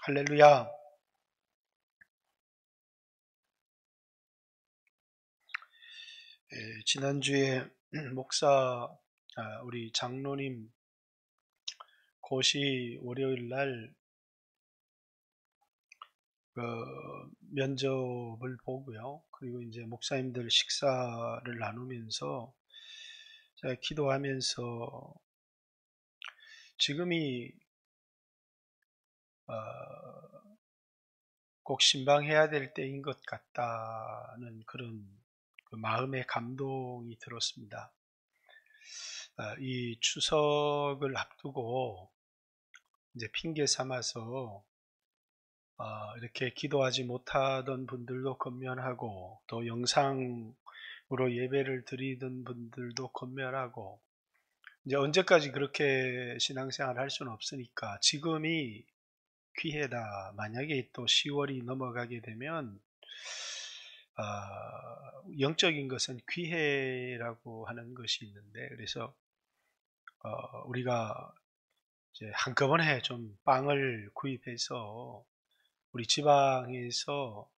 할렐루야. 지난주에 목사, 우리 장로님 고시 월요일 날 면접을 보고요. 그리고 이제 목사님들 식사를 나누면서 제가 기도하면서 지금이 꼭 신방해야 될 때인 것 같다는 그런 마음의 감동이 들었습니다. 이 추석을 앞두고 이제 핑계 삼아서 이렇게 기도하지 못하던 분들도 권면하고, 또 영상으로 예배를 드리던 분들도 권면하고, 이제 언제까지 그렇게 신앙생활을 할 수는 없으니까 지금이 기회다. 만약에 또 10월이 넘어가게 되면 영적인 것은 기회라고 하는 것이 있는데, 그래서 우리가 이제 한꺼번에 좀 빵을 구입해서 우리 지방에서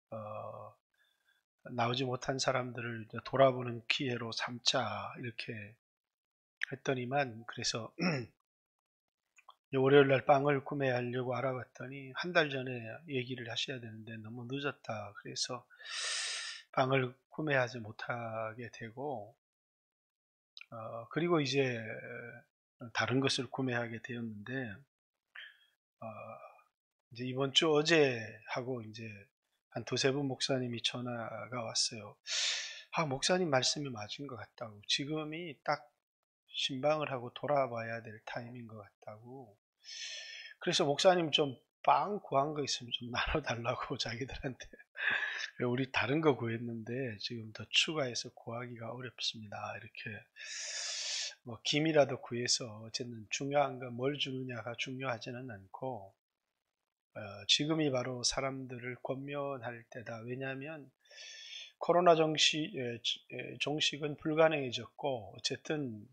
나오지 못한 사람들을 돌아보는 기회로 삼자, 이렇게 했더니만, 그래서 월요일 날 빵을 구매하려고 알아봤더니 한 달 전에 얘기를 하셔야 되는데 너무 늦었다. 그래서 빵을 구매하지 못하게 되고, 그리고 이제 다른 것을 구매하게 되었는데, 이제 이번 주 어제 하고 이제 한 두세 분 목사님이 전화가 왔어요. 목사님 말씀이 맞은 것 같다고. 지금이 딱 신방을 하고 돌아봐야 될 타임인 것 같다고. 그래서 목사님 좀 빵 구한 거 있으면 좀 나눠달라고 자기들한테. 우리 다른 거 구했는데 지금 더 추가해서 구하기가 어렵습니다. 이렇게 뭐 김이라도 구해서 어쨌든 중요한 건 뭘 주느냐가 중요하지는 않고, 지금이 바로 사람들을 권면할 때다. 왜냐하면 코로나 종식은 불가능해졌고, 어쨌든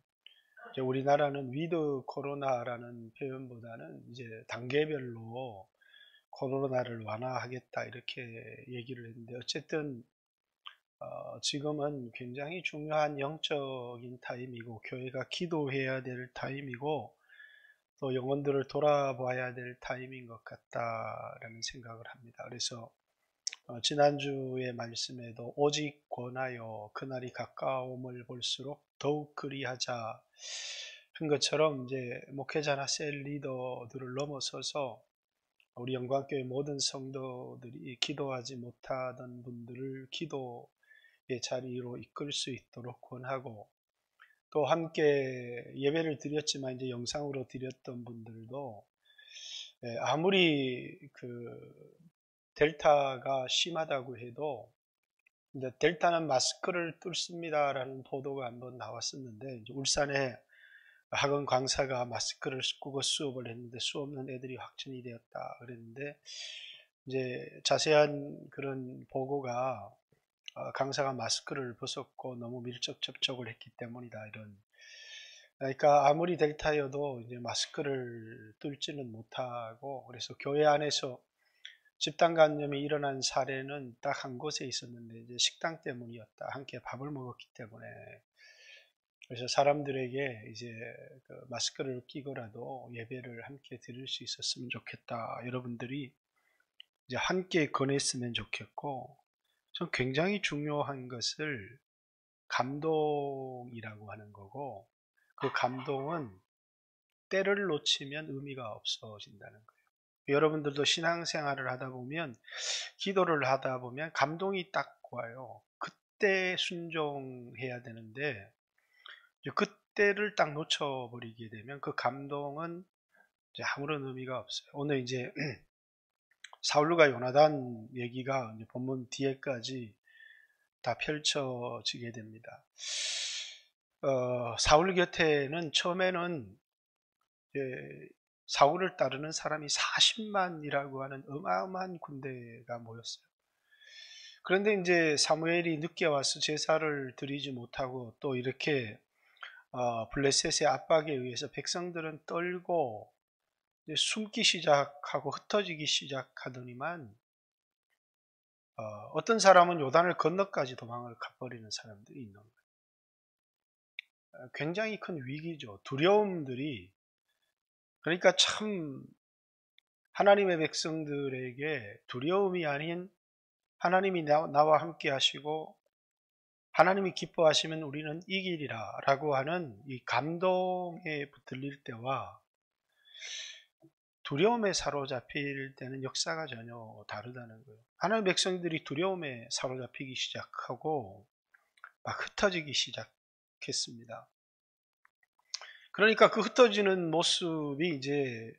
이제 우리나라는 위드 코로나라는 표현보다는 이제 단계별로 코로나를 완화하겠다, 이렇게 얘기를 했는데, 어쨌든 지금은 굉장히 중요한 영적인 타임이고, 교회가 기도해야 될 타임이고, 또 영혼들을 돌아봐야 될 타임인 것 같다라는 생각을 합니다. 그래서 지난주의 말씀에도 오직 권하여 그날이 가까움을 볼수록 더욱 그리하자 한 것처럼, 이제 목회자나 셀 리더들을 넘어서서 우리 영광교회 모든 성도들이 기도하지 못하던 분들을 기도의 자리로 이끌 수 있도록 권하고, 또 함께 예배를 드렸지만 이제 영상으로 드렸던 분들도 아무리 델타가 심하다고 해도, 이제 델타는 마스크를 뚫습니다라는 보도가 한번 나왔었는데, 이제 울산에 학원 강사가 마스크를 쓰고 수업을 했는데 수없는 애들이 확진이 되었다 그랬는데, 이제 자세한 그런 보고가 강사가 마스크를 벗었고 너무 밀접 접촉을 했기 때문이다, 이런. 그러니까 아무리 델타여도 이제 마스크를 뚫지는 못하고, 그래서 교회 안에서 집단 감염이 일어난 사례는 딱 한 곳에 있었는데, 이제 식당 때문이었다. 함께 밥을 먹었기 때문에. 그래서 사람들에게 이제 마스크를 끼고라도 예배를 함께 드릴 수 있었으면 좋겠다. 여러분들이 이제 함께 권했으면 좋겠고, 전 굉장히 중요한 것을 감동이라고 하는 거고, 그 감동은 때를 놓치면 의미가 없어진다는 거예요. 여러분들도 신앙생활을 하다 보면, 기도를 하다 보면 감동이 딱 와요. 그때 순종해야 되는데, 그때를 딱 놓쳐버리게 되면 그 감동은 이제 아무런 의미가 없어요. 오늘 이제 사울과 요나단 얘기가 이제 본문 뒤에까지 다 펼쳐지게 됩니다. 사울 곁에는 처음에는 사울을 따르는 사람이 40만이라고 하는 어마어마한 군대가 모였어요. 그런데 이제 사무엘이 늦게 와서 제사를 드리지 못하고, 또 이렇게 블레셋의 압박에 의해서 백성들은 떨고 이제 숨기 시작하고 흩어지기 시작하더니만 어떤 사람은 요단을 건너까지 도망을 가버리는 사람들이 있는 거예요. 굉장히 큰 위기죠. 두려움들이. 그러니까 참 하나님의 백성들에게 두려움이 아닌 하나님이 나와 함께 하시고 하나님이 기뻐하시면 우리는 이기리라 라고 하는 이 감동에 붙들릴 때와 두려움에 사로잡힐 때는 역사가 전혀 다르다는 거예요. 하나님의 백성들이 두려움에 사로잡히기 시작하고 막 흩어지기 시작했습니다. 그러니까 그 흩어지는 모습이 이제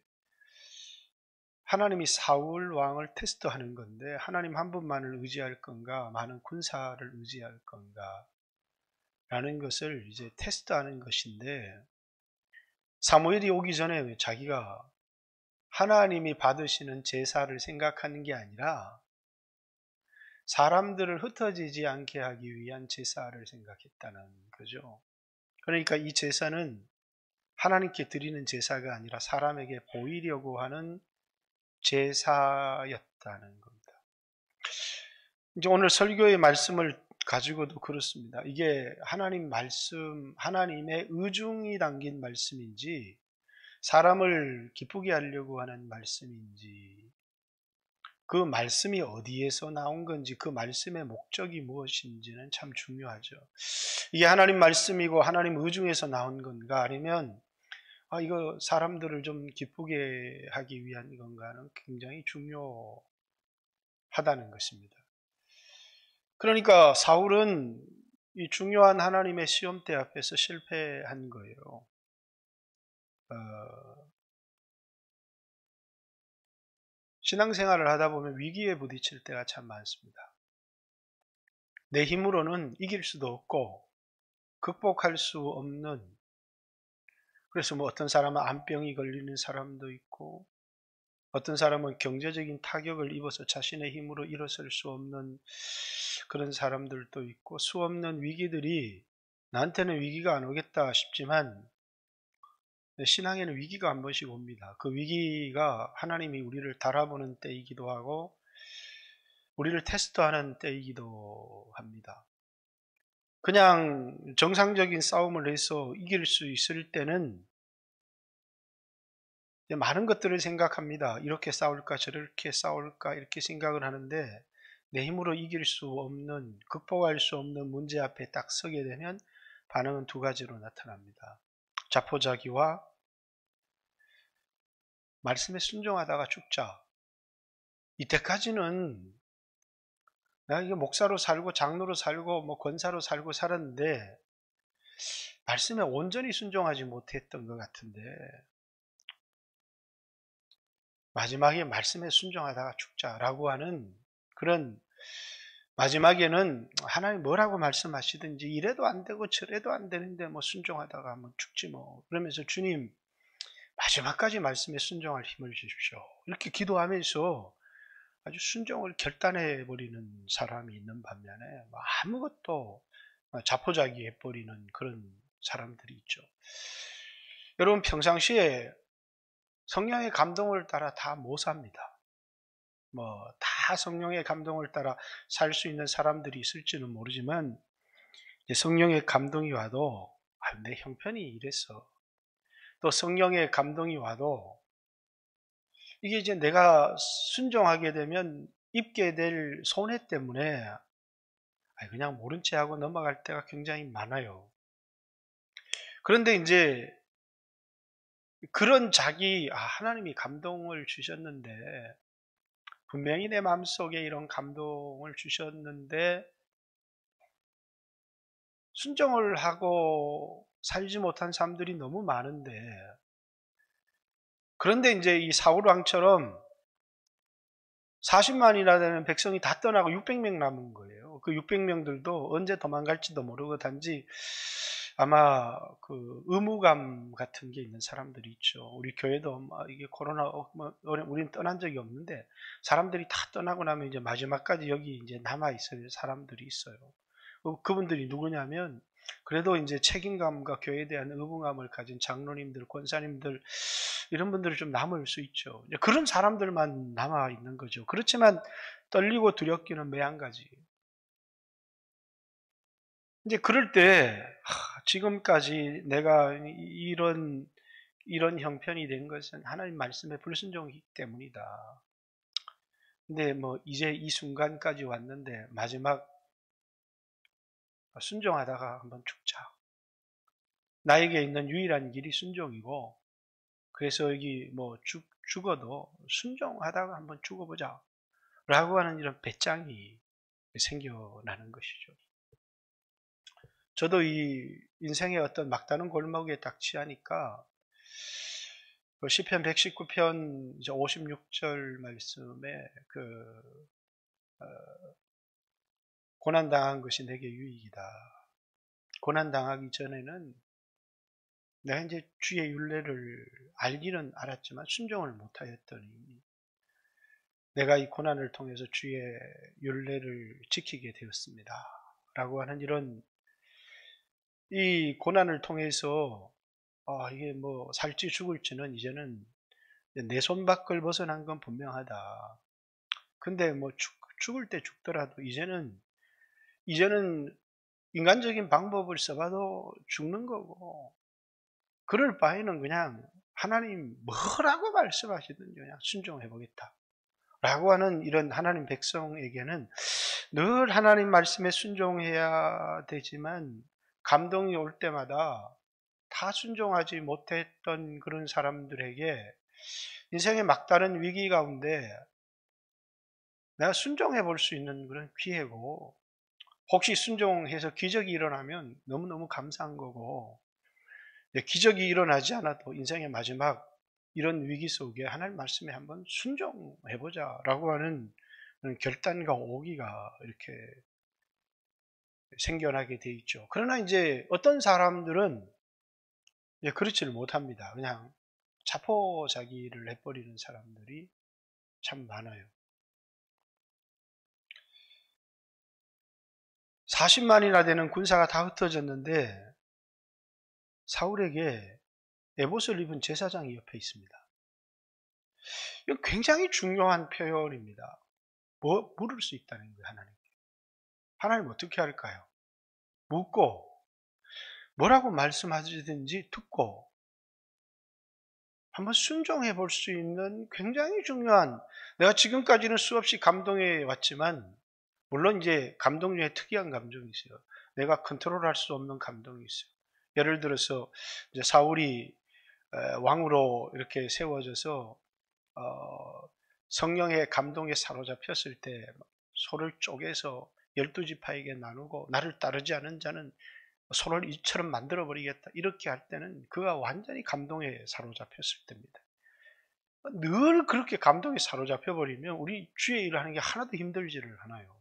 하나님이 사울 왕을 테스트하는 건데, 하나님 한 분만을 의지할 건가 많은 군사를 의지할 건가 라는 것을 이제 테스트하는 것인데, 사무엘이 오기 전에 자기가 하나님이 받으시는 제사를 생각하는 게 아니라 사람들을 흩어지지 않게 하기 위한 제사를 생각했다는 거죠. 그러니까 이 제사는 하나님께 드리는 제사가 아니라 사람에게 보이려고 하는 제사였다는 겁니다. 이제 오늘 설교의 말씀을 가지고도 그렇습니다. 이게 하나님 말씀, 하나님의 의중이 담긴 말씀인지 사람을 기쁘게 하려고 하는 말씀인지, 그 말씀이 어디에서 나온 건지, 그 말씀의 목적이 무엇인지는 참 중요하죠. 이게 하나님 말씀이고 하나님 의중에서 나온 건가, 아니면 이거 사람들을 좀 기쁘게 하기 위한 건가는 굉장히 중요하다는 것입니다. 그러니까 사울은 이 중요한 하나님의 시험대 앞에서 실패한 거예요. 신앙생활을 하다 보면 위기에 부딪힐 때가 참 많습니다. 내 힘으로는 이길 수도 없고 극복할 수 없는, 그래서 뭐 어떤 사람은 암병이 걸리는 사람도 있고 어떤 사람은 경제적인 타격을 입어서 자신의 힘으로 일어설 수 없는 그런 사람들도 있고, 수없는 위기들이, 나한테는 위기가 안 오겠다 싶지만 신앙에는 위기가 한 번씩 옵니다. 그 위기가 하나님이 우리를 달아보는 때이기도 하고 우리를 테스트하는 때이기도 합니다. 그냥 정상적인 싸움을 해서 이길 수 있을 때는 많은 것들을 생각합니다. 이렇게 싸울까 저렇게 싸울까 이렇게 생각을 하는데, 내 힘으로 이길 수 없는, 극복할 수 없는 문제 앞에 딱 서게 되면 반응은 두 가지로 나타납니다. 자포자기와 말씀에 순종하다가 죽자. 이때까지는 내가 이게 목사로 살고 장로로 살고 뭐 권사로 살고 살았는데 말씀에 온전히 순종하지 못했던 것 같은데, 마지막에 말씀에 순종하다가 죽자라고 하는 그런, 마지막에는 하나님 뭐라고 말씀하시든지 이래도 안 되고 저래도 안 되는데 뭐 순종하다가 한번 죽지 뭐, 그러면서 주님 마지막까지 말씀에 순종할 힘을 주십시오 이렇게 기도하면서 아주 순종을 결단해 버리는 사람이 있는 반면에 아무것도 자포자기 해버리는 그런 사람들이 있죠. 여러분, 평상시에 성령의 감동을 따라 다 못 삽니다. 다 성령의 감동을 따라 살 수 있는 사람들이 있을지는 모르지만, 성령의 감동이 와도 내 형편이 이랬어, 또 성령의 감동이 와도 이게 이제 내가 순종하게 되면 입게 될 손해 때문에 그냥 모른 채 하고 넘어갈 때가 굉장히 많아요. 그런데 이제 그런 하나님이 감동을 주셨는데, 분명히 내 마음속에 이런 감동을 주셨는데 순종을 하고 살지 못한 사람들이 너무 많은데, 그런데 이제 이 사울 왕처럼 40만이나 되는 백성이 다 떠나고 600명 남은 거예요. 그 600명들도 언제 도망갈지도 모르고 단지 아마 그 의무감 같은 게 있는 사람들이 있죠. 우리 교회도 이게 코로나 우리는 떠난 적이 없는데 사람들이 다 떠나고 나면 이제 마지막까지 여기 이제 남아 있을 사람들이 있어요. 그분들이 누구냐면 그래도 이제 책임감과 교회에 대한 의무감을 가진 장로님들, 권사님들 이런 분들이 좀 남을 수 있죠. 그런 사람들만 남아 있는 거죠. 그렇지만 떨리고 두렵기는 매한가지. 이제 그럴 때 지금까지 내가 이런 형편이 된 것은 하나님 말씀에 불순종이기 때문이다. 근데 뭐 이제 이 순간까지 왔는데 마지막 순종하다가 한번 죽자. 나에게 있는 유일한 길이 순종이고, 그래서 여기 뭐 죽어도 순종하다가 한번 죽어보자. 라고 하는 이런 배짱이 생겨나는 것이죠. 저도 이 인생의 어떤 막다른 골목에 딱 취하니까 시편 119편 56절 말씀에 고난당한 것이 내게 유익이다. 고난당하기 전에는 내가 이제 주의 윤례를 알기는 알았지만 순종을 못하였더니 내가 이 고난을 통해서 주의 윤례를 지키게 되었습니다. 라고 하는 이런 이 고난을 통해서 이게 뭐 살지 죽을지는 이제는 내 손 밖을 벗어난 건 분명하다. 근데 뭐 죽을 때 죽더라도 이제는 인간적인 방법을 써봐도 죽는 거고, 그럴 바에는 그냥 하나님 뭐라고 말씀하시든지 그냥 순종해 보겠다. 라고 하는 이런 하나님 백성에게는 늘 하나님 말씀에 순종해야 되지만 감동이 올 때마다 다 순종하지 못했던 그런 사람들에게 인생의 막다른 위기 가운데 내가 순종해 볼 수 있는 그런 기회고, 혹시 순종해서 기적이 일어나면 너무너무 감사한 거고, 기적이 일어나지 않아도 인생의 마지막 이런 위기 속에 하나님 말씀에 한번 순종해보자 라고 하는 결단과 오기가 이렇게 생겨나게 돼 있죠. 그러나 이제 어떤 사람들은 그렇지를 못합니다. 그냥 자포자기를 해버리는 사람들이 참 많아요. 40만이나 되는 군사가 다 흩어졌는데 사울에게 에봇을 입은 제사장이 옆에 있습니다. 이건 굉장히 중요한 표현입니다. 물을 수 있다는 거예요, 하나님께. 하나님 어떻게 할까요? 묻고 뭐라고 말씀하시든지 듣고 한번 순종해 볼 수 있는 굉장히 중요한, 내가 지금까지는 수없이 감동해 왔지만 물론 이제 감동 중에 특이한 감정이 있어요. 내가 컨트롤할 수 없는 감동이 있어요. 예를 들어서 이제 사울이 왕으로 이렇게 세워져서 성령의 감동에 사로잡혔을 때 소를 쪼개서 12지파에게 나누고 나를 따르지 않은 자는 소를 이처럼 만들어버리겠다. 이렇게 할 때는 그가 완전히 감동에 사로잡혔을 때입니다. 늘 그렇게 감동에 사로잡혀버리면 우리 주의 일을 하는 게 하나도 힘들지를 않아요.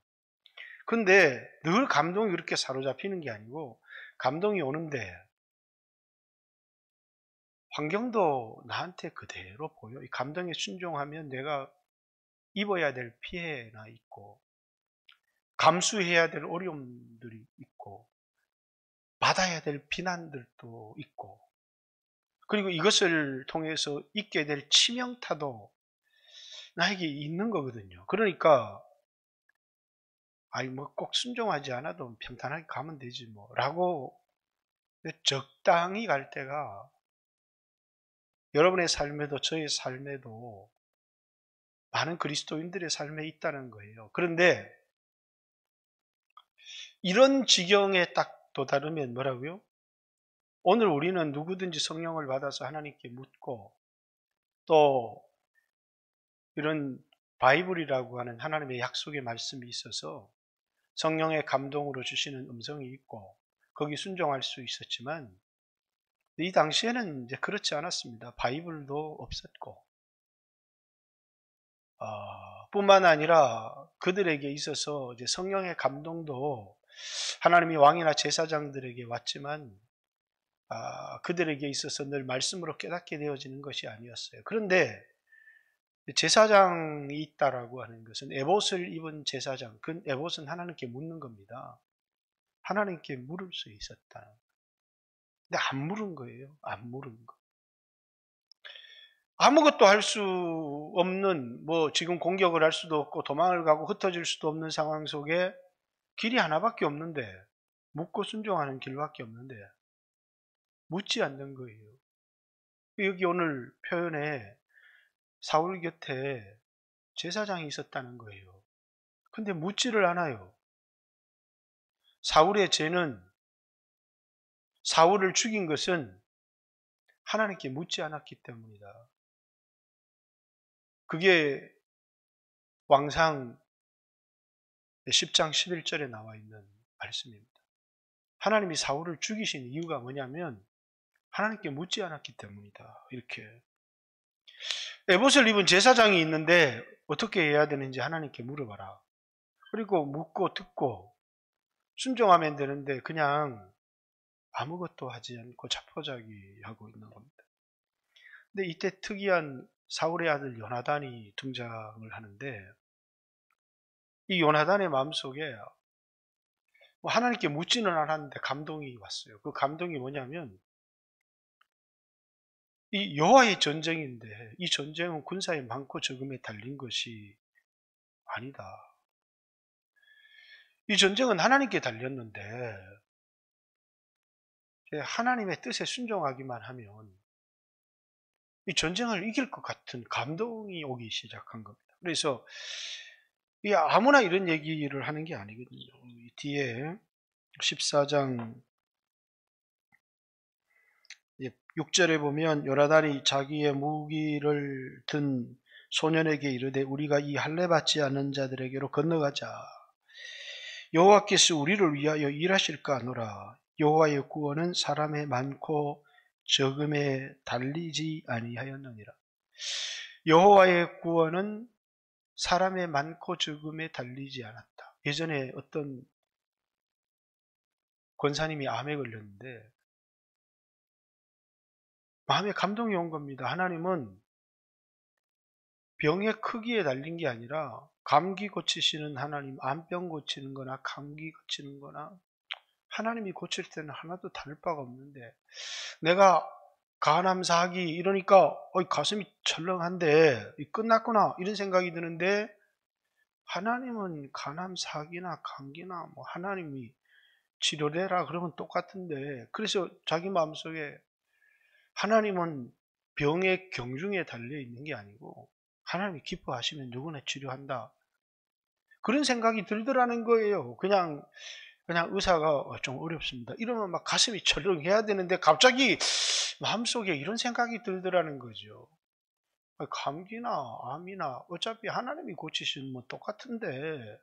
근데 늘 감동이 그렇게 사로잡히는 게 아니고 감동이 오는데 환경도 나한테 그대로 보여. 이 감동에 순종하면 내가 입어야 될 피해나 있고 감수해야 될 어려움들이 있고 받아야 될 비난들도 있고, 그리고 이것을 통해서 있게 될 치명타도 나에게 있는 거거든요. 그러니까 뭐 꼭 순종하지 않아도 평탄하게 가면 되지 뭐 라고 적당히 갈 때가 여러분의 삶에도 저의 삶에도 많은 그리스도인들의 삶에 있다는 거예요. 그런데 이런 지경에 딱 도달하면 뭐라고요? 오늘 우리는 누구든지 성령을 받아서 하나님께 묻고 또 이런 바이블이라고 하는 하나님의 약속의 말씀이 있어서 성령의 감동으로 주시는 음성이 있고 거기 순종할 수 있었지만 이 당시에는 이제 그렇지 않았습니다. 바이블도 없었고 뿐만 아니라 그들에게 있어서 이제 성령의 감동도 하나님이 왕이나 제사장들에게 왔지만 그들에게 있어서 늘 말씀으로 깨닫게 되어지는 것이 아니었어요. 그런데 제사장이 있다라고 하는 것은 에봇을 입은 제사장, 그 에봇은 하나님께 묻는 겁니다. 하나님께 물을 수 있었다. 근데 안 물은 거예요. 안 물은 거. 아무것도 할 수 없는, 지금 공격을 할 수도 없고 도망을 가고 흩어질 수도 없는 상황 속에 길이 하나밖에 없는데, 묻고 순종하는 길밖에 없는데 묻지 않는 거예요. 여기 오늘 표현에 사울 곁에 제사장이 있었다는 거예요. 근데 묻지를 않아요. 사울의 죄는, 사울을 죽인 것은 하나님께 묻지 않았기 때문이다. 그게 왕상 10장 11절에 나와 있는 말씀입니다. 하나님이 사울을 죽이신 이유가 뭐냐면 하나님께 묻지 않았기 때문이다. 이렇게. 에봇을 입은 제사장이 있는데 어떻게 해야 되는지 하나님께 물어봐라. 그리고 묻고 듣고 순종하면 되는데 그냥 아무것도 하지 않고 자포자기하고 있는 겁니다. 근데 이때 특이한 사울의 아들 요나단이 등장을 하는데, 이 요나단의 마음속에 하나님께 묻지는 않았는데 감동이 왔어요. 그 감동이 뭐냐면, 이 여호와의 전쟁인데 이 전쟁은 군사의 많고 적음에 달린 것이 아니다. 이 전쟁은 하나님께 달렸는데 하나님의 뜻에 순종하기만 하면 이 전쟁을 이길 것 같은 감동이 오기 시작한 겁니다. 그래서 아무나 이런 얘기를 하는 게 아니거든요. 뒤에 14장 6절에 보면 요나단이 자기의 무기를 든 소년에게 이르되 우리가 이 할례 받지 않는 자들에게로 건너가자. 여호와께서 우리를 위하여 일하실까 하노라. 여호와의 구원은 사람의 많고 적음에 달리지 아니하였느니라. 여호와의 구원은 사람의 많고 적음에 달리지 않았다. 예전에 어떤 권사님이 암에 걸렸는데 마음에 감동이 온 겁니다. 하나님은 병의 크기에 달린 게 아니라 감기 고치시는 하나님, 암병 고치는 거나 감기 고치는 거나 하나님이 고칠 때는 하나도 다를 바가 없는데, 내가 간암 4기 이러니까 가슴이 철렁한데 끝났구나 이런 생각이 드는데, 하나님은 간암 4기나 감기나 하나님이 치료되라 그러면 똑같은데, 그래서 자기 마음속에 하나님은 병의 경중에 달려 있는 게 아니고 하나님이 기뻐하시면 누구나 치료한다, 그런 생각이 들더라는 거예요. 그냥 의사가 좀 어렵습니다 이러면 막 가슴이 철렁해야 되는데 갑자기 마음속에 이런 생각이 들더라는 거죠. 감기나 암이나 어차피 하나님이 고치시면 똑같은데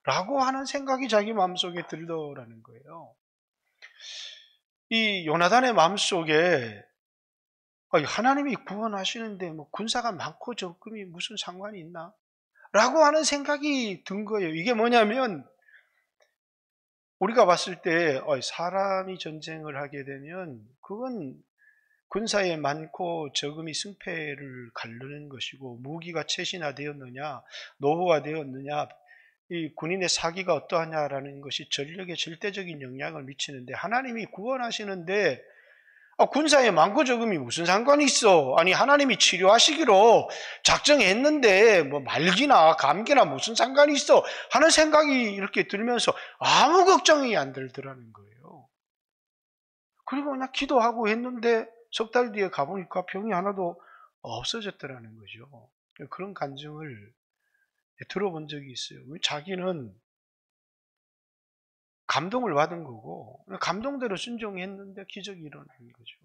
라고 하는 생각이 자기 마음속에 들더라는 거예요. 이 요나단의 마음속에 하나님이 구원하시는데 군사가 많고 적음이 무슨 상관이 있나? 라고 하는 생각이 든 거예요. 이게 뭐냐면, 우리가 봤을 때 사람이 전쟁을 하게 되면 그건 군사에 많고 적음이 승패를 가르는 것이고, 무기가 최신화되었느냐 노후화 되었느냐 이 군인의 사기가 어떠하냐라는 것이 전력에 절대적인 영향을 미치는데, 하나님이 구원하시는데 군사에 많고 적음이 무슨 상관이 있어? 아니 하나님이 치료하시기로 작정했는데 말기나 감기나 무슨 상관이 있어? 하는 생각이 이렇게 들면서 아무 걱정이 안 들더라는 거예요. 그리고 그냥 기도하고 했는데 석 달 뒤에 가보니까 병이 하나도 없어졌더라는 거죠. 그런 간증을 들어본 적이 있어요. 자기는 감동을 받은 거고 감동대로 순종했는데 기적이 일어나는 거죠.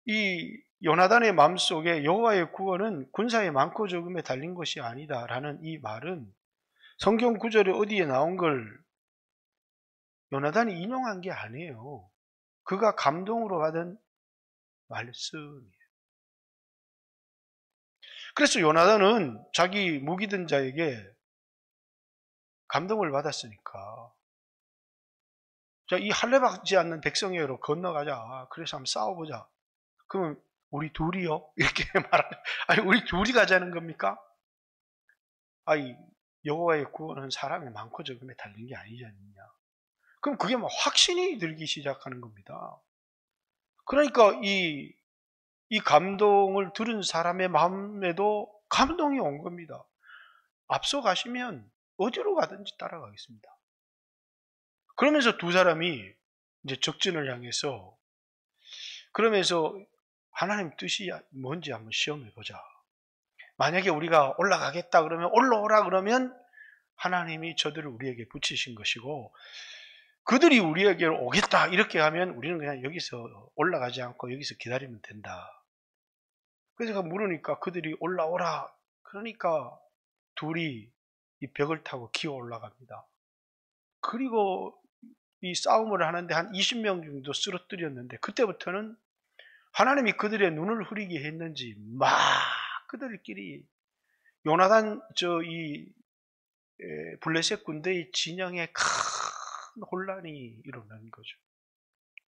이 요나단의 마음속에 여호와의 구원은 군사의 많고 적음에 달린 것이 아니다라는 이 말은 성경 구절에 어디에 나온 걸 요나단이 인용한 게 아니에요. 그가 감동으로 받은 말씀이에요. 그래서 요나단은 자기 무기든 자에게 감동을 받았으니까, 자, 이 할례 받지 않는 백성에게로 건너가자. 그래서 한번 싸워보자. 그러면 우리 둘이요? 이렇게 말하는, 아니 우리 둘이 가자는 겁니까? 아니 여호와의 구원은 사람의 많고 적음에 달린 게 아니지 않느냐. 그럼 그게 막 확신이 들기 시작하는 겁니다. 그러니까 이 감동을 들은 사람의 마음에도 감동이 온 겁니다. 앞서 가시면 어디로 가든지 따라가겠습니다. 그러면서 두 사람이 이제 적진을 향해서 그러면서 하나님 뜻이 뭔지 한번 시험해 보자. 만약에 우리가 올라가겠다 그러면 올라오라 그러면 하나님이 저들을 우리에게 붙이신 것이고 그들이 우리에게 오겠다 이렇게 하면 우리는 그냥 여기서 올라가지 않고 여기서 기다리면 된다. 그래서 물으니까 그들이 올라오라. 그러니까 둘이 이 벽을 타고 기어 올라갑니다. 그리고 이 싸움을 하는데 한 20명 정도 쓰러뜨렸는데 그때부터는 하나님이 그들의 눈을 흐리게 했는지 막 그들끼리 요나단 블레셋 군대의 진영에 큰 혼란이 일어난 거죠.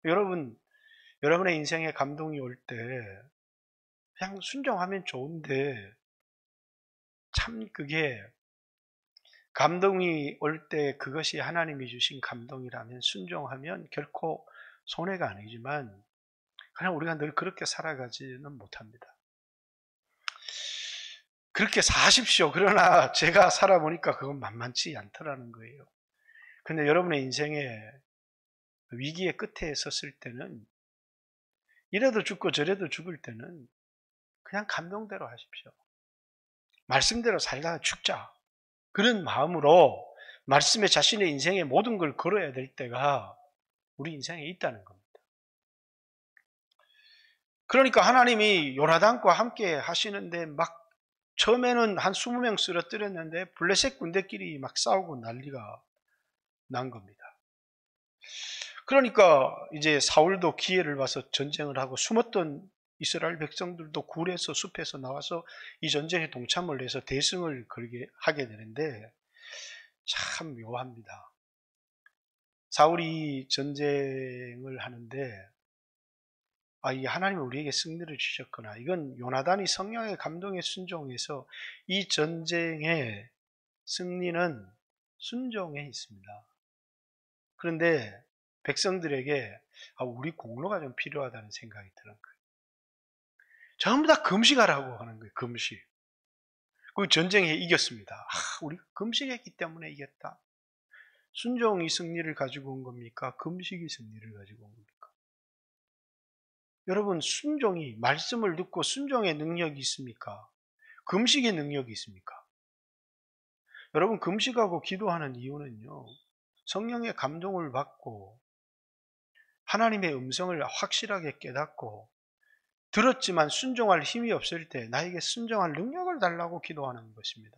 여러분, 여러분의 인생에 감동이 올 때 그냥 순종하면 좋은데 참 그게 감동이 올 때 그것이 하나님이 주신 감동이라면 순종하면 결코 손해가 아니지만 그냥 우리가 늘 그렇게 살아가지는 못합니다. 그렇게 사십시오. 그러나 제가 살아보니까 그건 만만치 않더라는 거예요. 근데 여러분의 인생에 위기의 끝에 섰을 때는 이래도 죽고 저래도 죽을 때는 그냥 감동대로 하십시오. 말씀대로 살다가 죽자. 그런 마음으로 말씀에 자신의 인생의 모든 걸 걸어야 될 때가 우리 인생에 있다는 겁니다. 그러니까 하나님이 요나단과 함께 하시는데 막 처음에는 한 20명 쓰러뜨렸는데 블레셋 군대끼리 막 싸우고 난리가 난 겁니다. 그러니까 이제 사울도 기회를 봐서 전쟁을 하고 숨었던 이스라엘 백성들도 굴에서 숲에서 나와서 이 전쟁에 동참을 해서 대승을 걸게 하게 되는데 참 묘합니다. 사울이 전쟁을 하는데 이게 하나님이 우리에게 승리를 주셨구나. 이건 요나단이 성령의 감동에 순종해서 이 전쟁의 승리는 순종에 있습니다. 그런데 백성들에게 우리 공로가 좀 필요하다는 생각이 드는 거예요. 전부 다 금식하라고 하는 거예요. 금식. 그 전쟁에 이겼습니다. 우리 금식했기 때문에 이겼다. 순종이 승리를 가지고 온 겁니까? 금식이 승리를 가지고 온 겁니까? 여러분, 순종이 말씀을 듣고 순종의 능력이 있습니까? 금식의 능력이 있습니까? 여러분, 금식하고 기도하는 이유는요, 성령의 감동을 받고 하나님의 음성을 확실하게 깨닫고 들었지만 순종할 힘이 없을 때 나에게 순종할 능력을 달라고 기도하는 것입니다.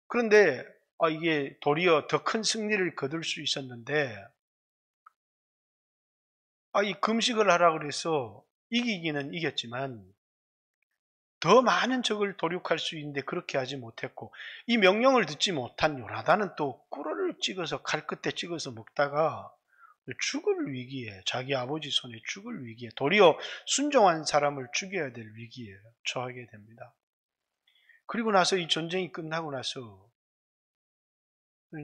그런데 이게 도리어 더 큰 승리를 거둘 수 있었는데 이 금식을 하라 그래서 이기기는 이겼지만 더 많은 적을 도륙할 수 있는데 그렇게 하지 못했고 이 명령을 듣지 못한 요나단은 또 꿀을 찍어서 칼 끝에 찍어서 먹다가 죽을 위기에 자기 아버지 손에 죽을 위기에 도리어 순종한 사람을 죽여야 될 위기에 처하게 됩니다. 그리고 나서 이 전쟁이 끝나고 나서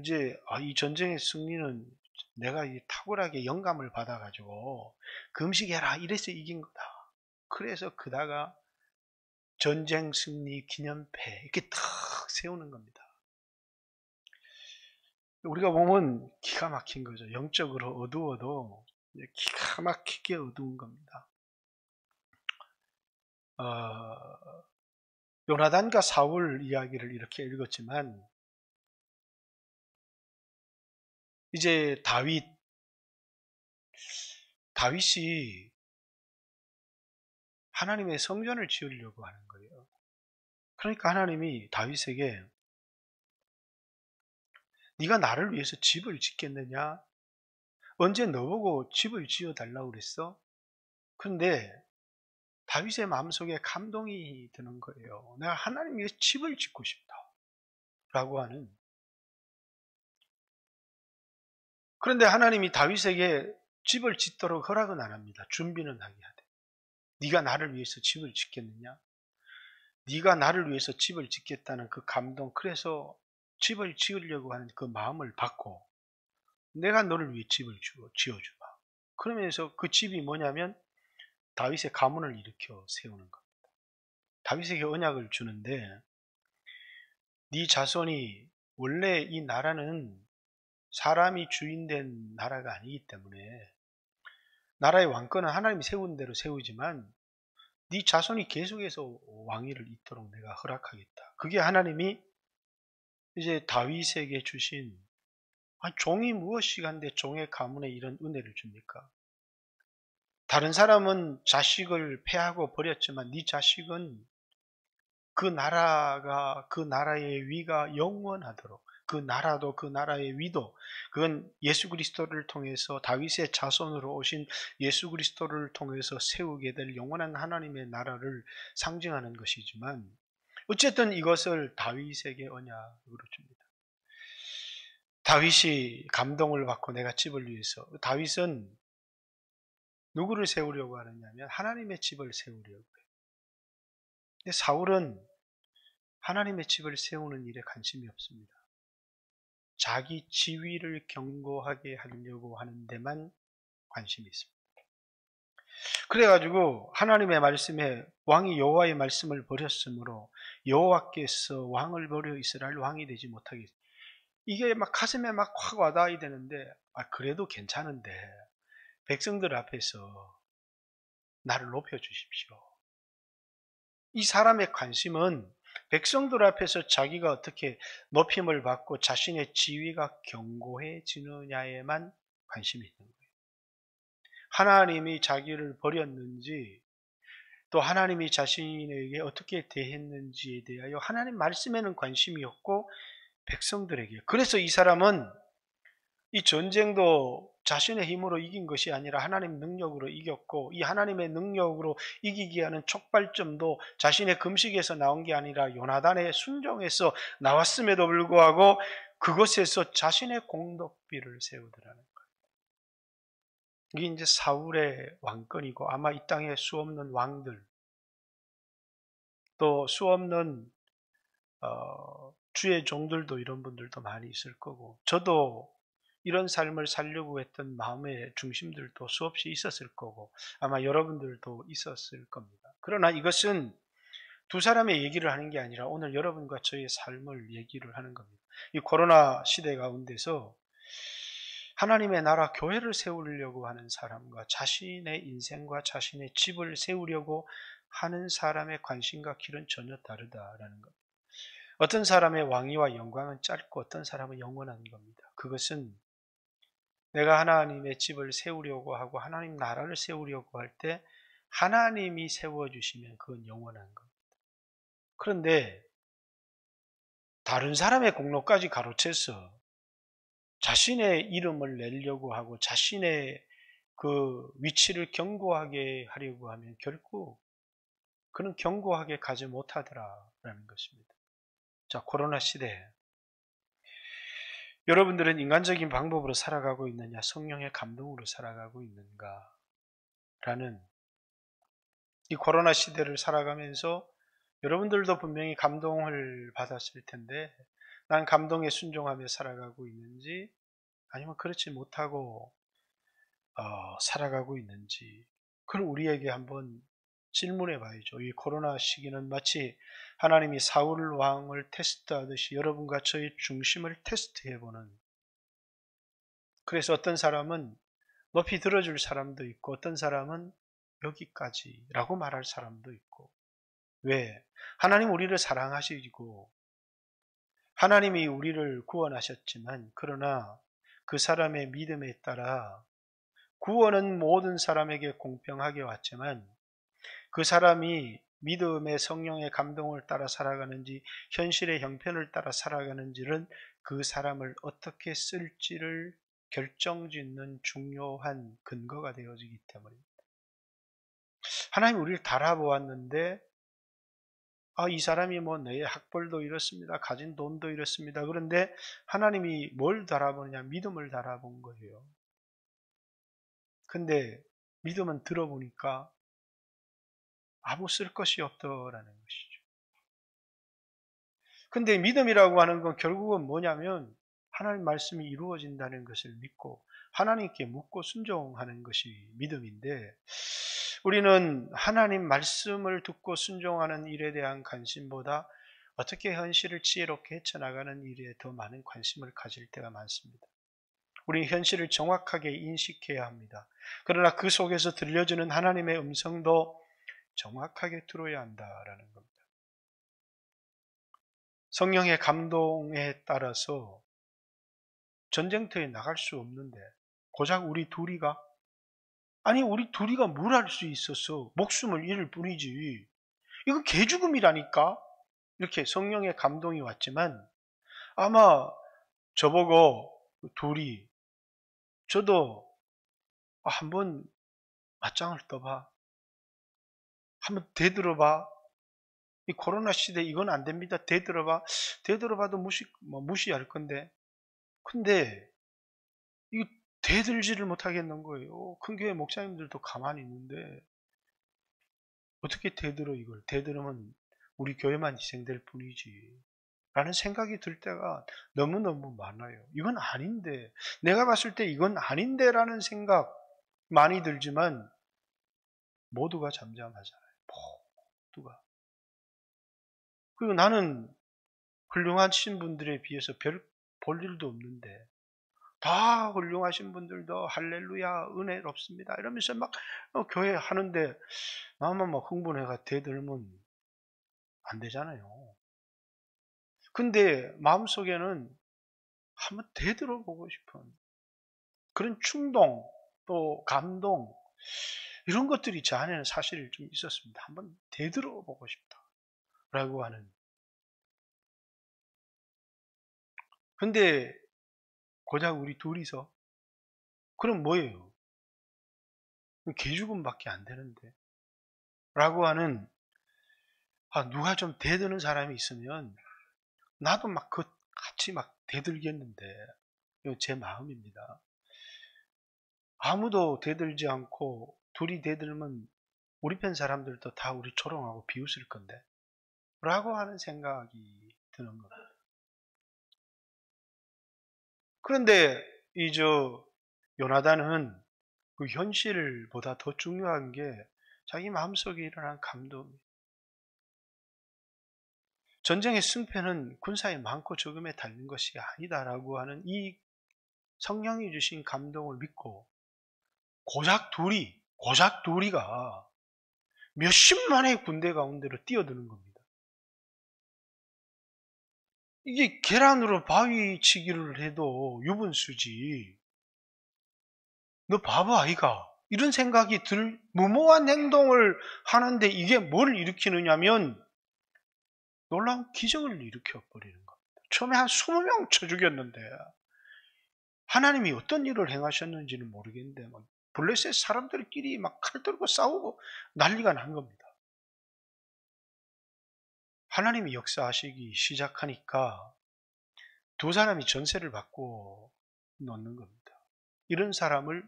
이제 이 전쟁의 승리는 내가 이 탁월하게 영감을 받아가지고 금식해라 이래서 이긴 거다. 그래서 그다가 전쟁 승리 기념패 이렇게 탁 세우는 겁니다. 우리가 보면 기가 막힌 거죠. 영적으로 어두워도 기가 막히게 어두운 겁니다. 요나단과 사울 이야기를 이렇게 읽었지만 이제 다윗이 하나님의 성전을 지으려고 하는 거예요. 그러니까 하나님이 다윗에게 네가 나를 위해서 집을 짓겠느냐? 언제 너보고 집을 지어달라고 그랬어? 그런데 다윗의 마음속에 감동이 드는 거예요. 내가 하나님 위해서 집을 짓고 싶다 라고 하는. 그런데 하나님이 다윗에게 집을 짓도록 허락은 안 합니다. 준비는 하게 하되. 네가 나를 위해서 집을 짓겠느냐? 네가 나를 위해서 집을 짓겠다는 그 감동, 그래서 집을 지으려고 하는 그 마음을 받고 내가 너를 위해 집을 지어주마. 그러면서 그 집이 뭐냐면 다윗의 가문을 일으켜 세우는 겁니다. 다윗에게 언약을 주는데 네 자손이 원래 이 나라는 사람이 주인된 나라가 아니기 때문에 나라의 왕권은 하나님이 세운 대로 세우지만 네 자손이 계속해서 왕위를 잇도록 내가 허락하겠다. 그게 하나님이 이제 다윗에게 주신 종이 무엇이간데 종의 가문에 이런 은혜를 줍니까? 다른 사람은 자식을 패하고 버렸지만 네 자식은 그 나라가 그 나라의 위가 영원하도록 그 나라도 그 나라의 위도 그건 예수 그리스도를 통해서 다윗의 자손으로 오신 예수 그리스도를 통해서 세우게 될 영원한 하나님의 나라를 상징하는 것이지만 어쨌든 이것을 다윗에게 언약으로 줍니다. 다윗이 감동을 받고 내가 집을 위해서 다윗은 누구를 세우려고 하느냐면 하나님의 집을 세우려고 해요. 근데 사울은 하나님의 집을 세우는 일에 관심이 없습니다. 자기 지위를 견고하게 하려고 하는 데만 관심이 있습니다. 그래가지고 하나님의 말씀에 왕이 여호와의 말씀을 버렸으므로 여호와께서 왕을 버려 이스라엘 왕이 되지 못하게 했습니다. 이게 막 가슴에 막 확 와닿아야 되는데 그래도 괜찮은데 백성들 앞에서 나를 높여주십시오. 이 사람의 관심은 백성들 앞에서 자기가 어떻게 높임을 받고 자신의 지위가 견고해지느냐에만 관심이 있는 거예요. 하나님이 자기를 버렸는지 또 하나님이 자신에게 어떻게 대했는지에 대하여 하나님 말씀에는 관심이 없고 백성들에게. 그래서 이 사람은 이 전쟁도 자신의 힘으로 이긴 것이 아니라 하나님 능력으로 이겼고 이 하나님의 능력으로 이기게 하는 촉발점도 자신의 금식에서 나온 게 아니라 요나단의 순종에서 나왔음에도 불구하고 그것에서 자신의 공덕비를 세우더라는 거예요. 이게 이제 사울의 왕권이고 아마 이 땅에 수없는 왕들 또 수없는 주의 종들도 이런 분들도 많이 있을 거고 저도 이런 삶을 살려고 했던 마음의 중심들도 수없이 있었을 거고 아마 여러분들도 있었을 겁니다. 그러나 이것은 두 사람의 얘기를 하는 게 아니라 오늘 여러분과 저의 삶을 얘기를 하는 겁니다. 이 코로나 시대 가운데서 하나님의 나라 교회를 세우려고 하는 사람과 자신의 인생과 자신의 집을 세우려고 하는 사람의 관심과 길은 전혀 다르다라는 겁니다. 어떤 사람의 왕위와 영광은 짧고 어떤 사람은 영원한 겁니다. 그것은 내가 하나님의 집을 세우려고 하고 하나님 나라를 세우려고 할 때 하나님이 세워주시면 그건 영원한 겁니다. 그런데 다른 사람의 공로까지 가로채서 자신의 이름을 내려고 하고 자신의 그 위치를 견고하게 하려고 하면 결국 그는 견고하게 가지 못하더라라는 것입니다. 자, 코로나 시대에 여러분들은 인간적인 방법으로 살아가고 있느냐, 성령의 감동으로 살아가고 있는가? 라는 이 코로나 시대를 살아가면서 여러분들도 분명히 감동을 받았을 텐데, 난 감동에 순종하며 살아가고 있는지, 아니면 그렇지 못하고 살아가고 있는지, 그걸 우리에게 한번 질문해 봐야죠. 이 코로나 시기는 마치 하나님이 사울 왕을 테스트하듯이 여러분과 저의 중심을 테스트해보는, 그래서 어떤 사람은 높이 들어줄 사람도 있고 어떤 사람은 여기까지라고 말할 사람도 있고. 왜? 하나님 우리를 사랑하시고 하나님이 우리를 구원하셨지만 그러나 그 사람의 믿음에 따라 구원은 모든 사람에게 공평하게 왔지만 그 사람이 믿음의 성령의 감동을 따라 살아가는지 현실의 형편을 따라 살아가는지는 그 사람을 어떻게 쓸지를 결정짓는 중요한 근거가 되어지기 때문입니다. 하나님 우리를 달아보았는데 이 사람이 내 학벌도 이렇습니다. 가진 돈도 이렇습니다. 그런데 하나님이 뭘 달아보느냐? 믿음을 달아본 거예요. 근데 믿음은 들어보니까 아무 쓸 것이 없더라는 것이죠. 근데 믿음이라고 하는 건 결국은 뭐냐면 하나님 말씀이 이루어진다는 것을 믿고 하나님께 묻고 순종하는 것이 믿음인데, 우리는 하나님 말씀을 듣고 순종하는 일에 대한 관심보다 어떻게 현실을 지혜롭게 헤쳐나가는 일에 더 많은 관심을 가질 때가 많습니다. 우리는 현실을 정확하게 인식해야 합니다. 그러나 그 속에서 들려주는 하나님의 음성도 정확하게 들어야 한다라는 겁니다. 성령의 감동에 따라서 전쟁터에 나갈 수 없는데 고작 우리 둘이가 뭘 할 수 있어서 목숨을 잃을 뿐이지. 이거 개죽음이라니까. 이렇게 성령의 감동이 왔지만 아마 저보고 둘이 저도 한번 맞짱을 떠봐. 한번 대들어봐. 이 코로나 시대 이건 안 됩니다. 대들어봐도 무시할 건데. 근데 이 대들지를 못하겠는 거예요. 큰 교회 목사님들도 가만히 있는데 어떻게 대들어 이걸. 대들으면 우리 교회만 희생될 뿐이지. 라는 생각이 들 때가 너무너무 많아요. 이건 아닌데. 내가 봤을 때 이건 아닌데 라는 생각 많이 들지만 모두가 잠잠하잖아요. 모두가. 그리고 나는 훌륭하신 분들에 비해서 별 볼 일도 없는데 다 훌륭하신 분들도 할렐루야 은혜롭습니다 이러면서 막 교회 하는데 나만 막 흥분해가 대들면 안 되잖아요. 근데 마음속에는 한번 되돌아보고 싶은 그런 충동 또 감동 이런 것들이 제 안에는 사실 좀 있었습니다. 한번 되돌아보고 싶다라고 하는. 근데 고작 우리 둘이서 그럼 뭐예요? 개죽음밖에 안 되는데 라고 하는, 누가 좀 대드는 사람이 있으면 나도 막 같이 막 대들겠는데, 이거 제 마음입니다. 아무도 대들지 않고 둘이 대들면 우리 편 사람들도 다 우리 조롱하고 비웃을 건데 라고 하는 생각이 드는 겁니다. 그런데 요나단은 그 현실보다 더 중요한 게 자기 마음속에 일어난 감동이에요. 전쟁의 승패는 군사의 많고 적음에 달린 것이 아니다라고 하는 이 성령이 주신 감동을 믿고 고작 둘이가 몇십만의 군대 가운데로 뛰어드는 겁니다. 이게 계란으로 바위 치기를 해도 유분수지. 너 바보 아이가? 이런 생각이 들 무모한 행동을 하는데 이게 뭘 일으키느냐면 놀라운 기적을 일으켜버리는 겁니다. 처음에 한 20명 쳐 죽였는데 하나님이 어떤 일을 행하셨는지는 모르겠는데 블레셋 사람들끼리 막 칼 들고 싸우고 난리가 난 겁니다. 하나님이 역사하시기 시작하니까 두 사람이 전세를 받고 놓는 겁니다. 이런 사람을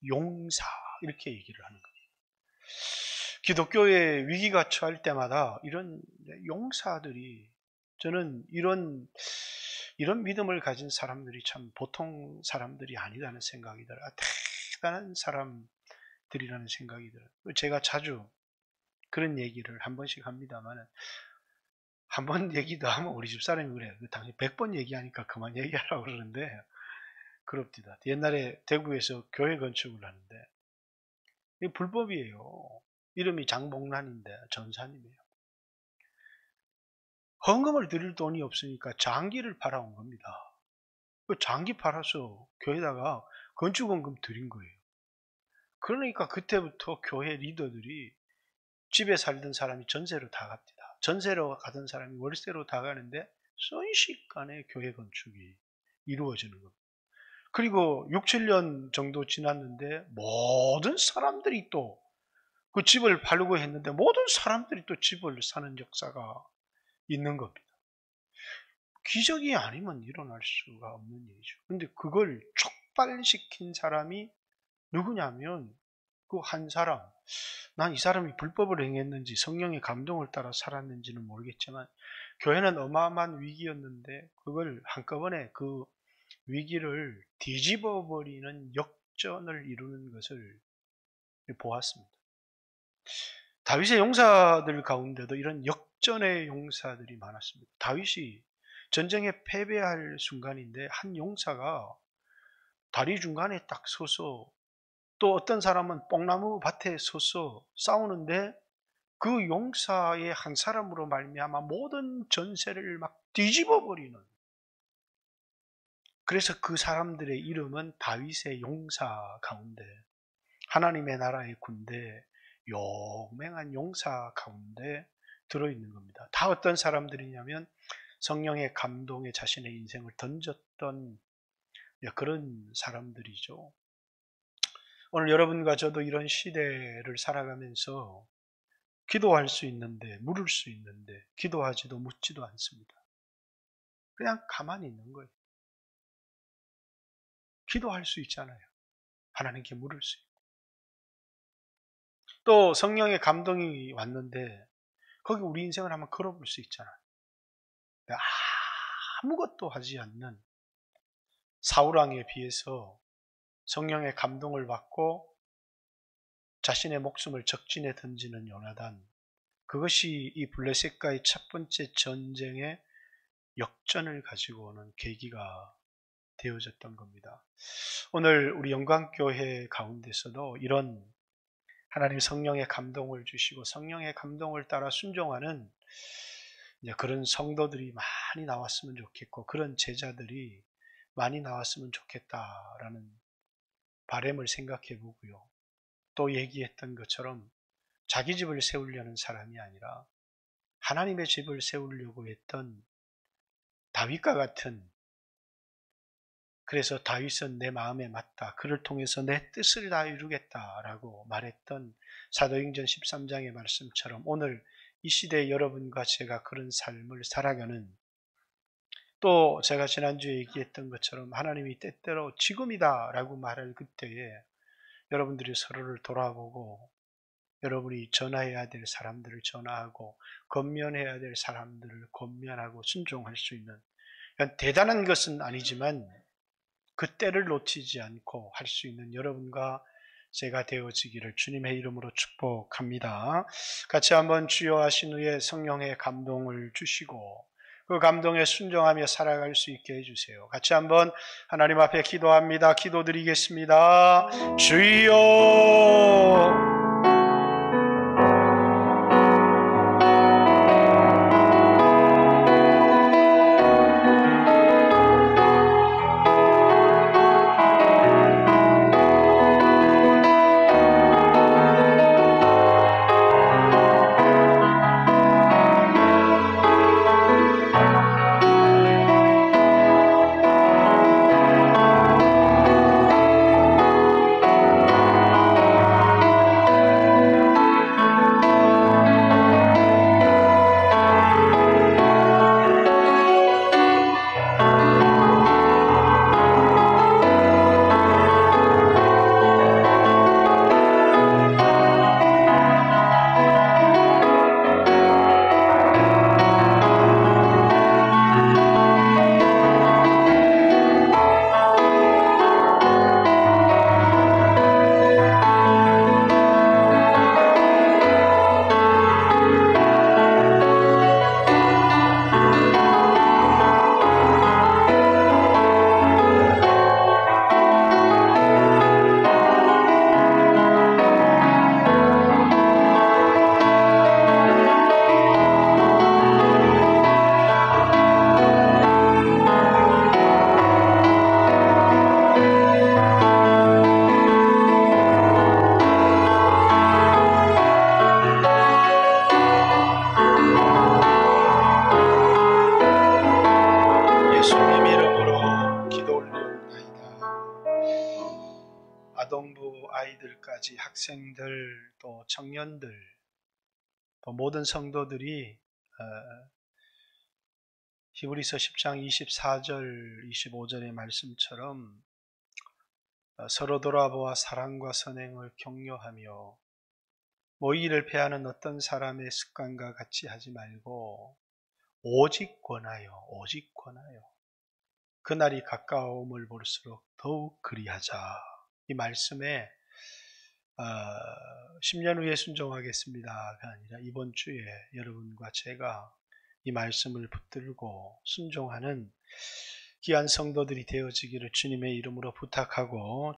용사 이렇게 얘기를 하는 겁니다. 기독교의 위기가 처할 때마다 이런 용사들이, 저는 이런 믿음을 가진 사람들이 참 보통 사람들이 아니라는 생각이 들어요. 대단한 사람들이라는 생각이 들어요. 제가 자주 그런 얘기를 한 번씩 합니다만, 한 번 얘기도 하면 우리 집사람이 그래요. 당연히 100번 얘기하니까 그만 얘기하라고 그러는데 그럽디다. 옛날에 대구에서 교회 건축을 하는데 이게 불법이에요. 이름이 장복란인데 전사님이에요. 헌금을 드릴 돈이 없으니까 장기를 팔아온 겁니다. 그 장기 팔아서 교회에다가 건축원금 드린 거예요. 그러니까 그때부터 교회 리더들이 집에 살던 사람이 전세로 다 갑니다. 전세로 가던 사람이 월세로 다 가는데 순식간에 교회 건축이 이루어지는 겁니다. 그리고 6, 7년 정도 지났는데 모든 사람들이 또 그 집을 팔려고 했는데 모든 사람들이 또 집을 사는 역사가 있는 겁니다. 기적이 아니면 일어날 수가 없는 일이죠. 근데 그걸 촉발시킨 사람이 누구냐면 그 한 사람, 난 이 사람이 불법을 행했는지 성령의 감동을 따라 살았는지는 모르겠지만 교회는 어마어마한 위기였는데 그걸 한꺼번에 그 위기를 뒤집어 버리는 역전을 이루는 것을 보았습니다. 다윗의 용사들 가운데도 이런 역전의 용사들이 많았습니다. 다윗이 전쟁에 패배할 순간인데 한 용사가 다리 중간에 딱 서서, 또 어떤 사람은 뽕나무 밭에 서서 싸우는데 그 용사의 한 사람으로 말미암아 모든 전세를 막 뒤집어 버리는, 그래서 그 사람들의 이름은 다윗의 용사 가운데, 하나님의 나라의 군대 용맹한 용사 가운데 들어있는 겁니다. 다 어떤 사람들이냐면 성령의 감동에 자신의 인생을 던졌던 그런 사람들이죠. 오늘 여러분과 저도 이런 시대를 살아가면서 기도할 수 있는데, 물을 수 있는데 기도하지도 묻지도 않습니다. 그냥 가만히 있는 거예요. 기도할 수 있잖아요. 하나님께 물을 수 있고. 또 성령의 감동이 왔는데 거기 우리 인생을 한번 걸어볼 수 있잖아요. 아무것도 하지 않는 사울왕에 비해서 성령의 감동을 받고 자신의 목숨을 적진에 던지는 요나단, 그것이 이 블레셋과의 첫 번째 전쟁의 역전을 가지고 오는 계기가 되어졌던 겁니다. 오늘 우리 영광교회 가운데서도 이런 하나님 성령의 감동을 주시고 성령의 감동을 따라 순종하는 그런 성도들이 많이 나왔으면 좋겠고, 그런 제자들이 많이 나왔으면 좋겠다라는 바람을 생각해 보고요. 또 얘기했던 것처럼 자기 집을 세우려는 사람이 아니라 하나님의 집을 세우려고 했던 다윗과 같은, 그래서 다윗은 내 마음에 맞다, 그를 통해서 내 뜻을 다 이루겠다라고 말했던 사도행전 13장의 말씀처럼 오늘 이 시대의 여러분과 제가 그런 삶을 살아가는, 또 제가 지난주에 얘기했던 것처럼 하나님이 때때로 지금이다 라고 말할 그때에 여러분들이 서로를 돌아보고 여러분이 전화해야 될 사람들을 전화하고 권면해야 될 사람들을 권면하고 순종할 수 있는, 대단한 것은 아니지만 그 때를 놓치지 않고 할 수 있는 여러분과 제가 되어지기를 주님의 이름으로 축복합니다. 같이 한번 주여 하신 후에 성령의 감동을 주시고 그 감동에 순종하며 살아갈 수 있게 해주세요. 같이 한번 하나님 앞에 기도합니다. 기도드리겠습니다. 주여, 예수님 이름으로 기도 올리옵나이다. 아동부 아이들까지 학생들 또 청년들 또 모든 성도들이 히브리서 10장 24절 25절의 말씀처럼 서로 돌아보아 사랑과 선행을 격려하며 모의를 패하는 어떤 사람의 습관과 같이 하지 말고 오직 권하여 그날이 가까움을 볼수록 더욱 그리하자. 이 말씀에 10년 후에 순종하겠습니다가 아니라 이번 주에 여러분과 제가 이 말씀을 붙들고 순종하는 귀한 성도들이 되어지기를 주님의 이름으로 부탁하고